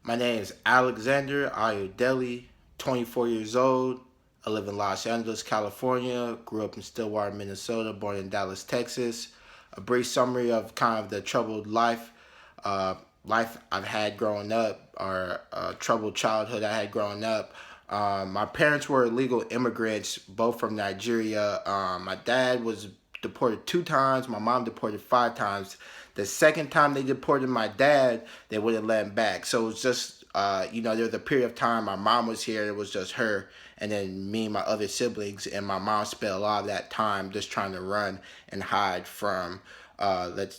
My name is Alexander Ayodele, 24 years old. I live in Los Angeles, California. Grew up in Stillwater, Minnesota. Born in Dallas, Texas. A brief summary of kind of the troubled uh, life I've had growing up, or troubled childhood I had growing up. My parents were illegal immigrants, both from Nigeria. My dad was deported 2 times. My mom deported 5 times. The second time they deported my dad, they wouldn't let him back. So it was just, there was a period of time my mom was here. It was just her, and then me and my other siblings. And my mom spent a lot of that time just trying to run and hide from, the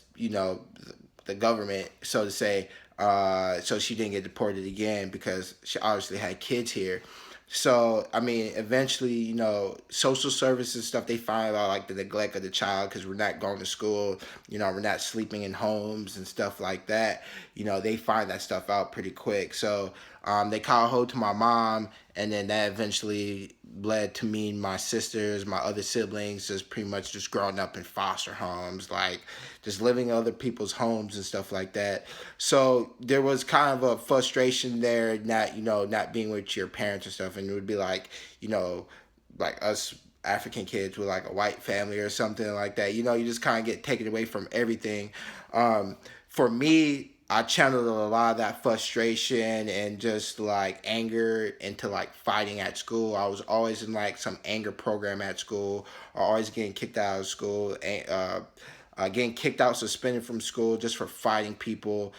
government, so to say. So she didn't get deported again because she obviously had kids here. So, I mean, eventually, social services stuff, they find out like the neglect of the child because we're not going to school, we're not sleeping in homes and stuff like that. They find that stuff out pretty quick. So, they call hold to my mom, and then that eventually led to me and my sisters, my other siblings, just pretty much just growing up in foster homes, like just living in other people's homes and stuff like that. So there was kind of a frustration there, not being with your parents and stuff, and it would be like, you know, like us African kids with like a white family or something like that. You just kind of get taken away from everything. For me, I channeled a lot of that frustration and just like anger into like fighting at school. I was always in like some anger program at school, or always getting kicked out of school, and getting kicked out, suspended from school just for fighting people.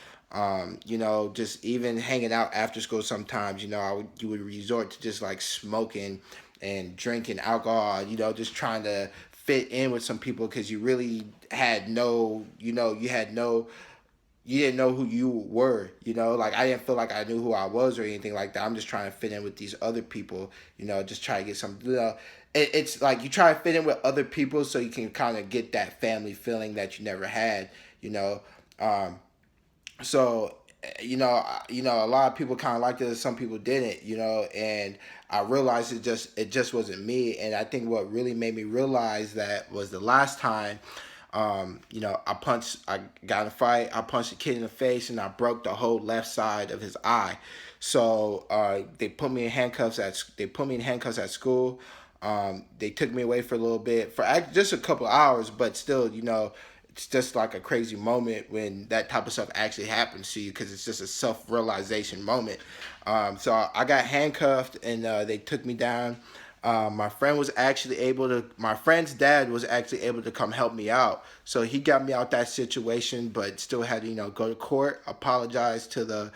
Just even hanging out after school sometimes, you would resort to just like smoking and drinking alcohol, just trying to fit in with some people because you really had no, you had no, you didn't know who you were, like I didn't feel like I knew who I was or anything like that. I'm just trying to fit in with these other people, just try to get some, it's like you try to fit in with other people so you can kind of get that family feeling that you never had, you know. Um, so a lot of people kind of liked it, some people didn't, and I realized it just wasn't me. And I think what really made me realize that was the last time, I got in a fight, I punched a kid in the face, and I broke the whole left side of his eye. So they put me in handcuffs at school. They took me away for a little bit, for just a couple hours, but still, it's just like a crazy moment when that type of stuff actually happens to you, because it's just a self-realization moment. So I got handcuffed, and they took me down. My friend's dad was actually able to come help me out. So he got me out that situation, but still had to, go to court, apologize to the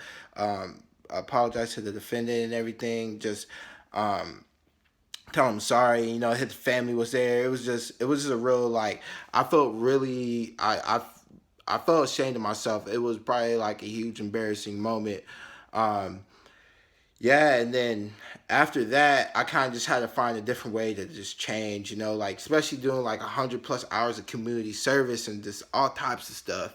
defendant and everything. Just, tell him sorry. His family was there. It was just a real, like, I felt really, I felt ashamed of myself. It was probably like a huge embarrassing moment. Um, yeah, and then after that, I kind of just had to find a different way to just change. Like especially doing like 100+ hours of community service and just all types of stuff.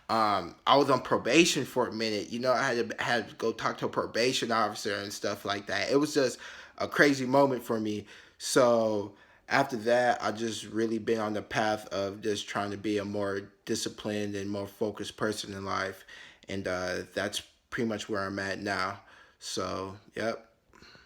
I was on probation for a minute. I had to go talk to a probation officer and stuff like that. It was just a crazy moment for me. So after that, I just really been on the path of just trying to be a more disciplined and more focused person in life, and that's pretty much where I'm at now. So, yep.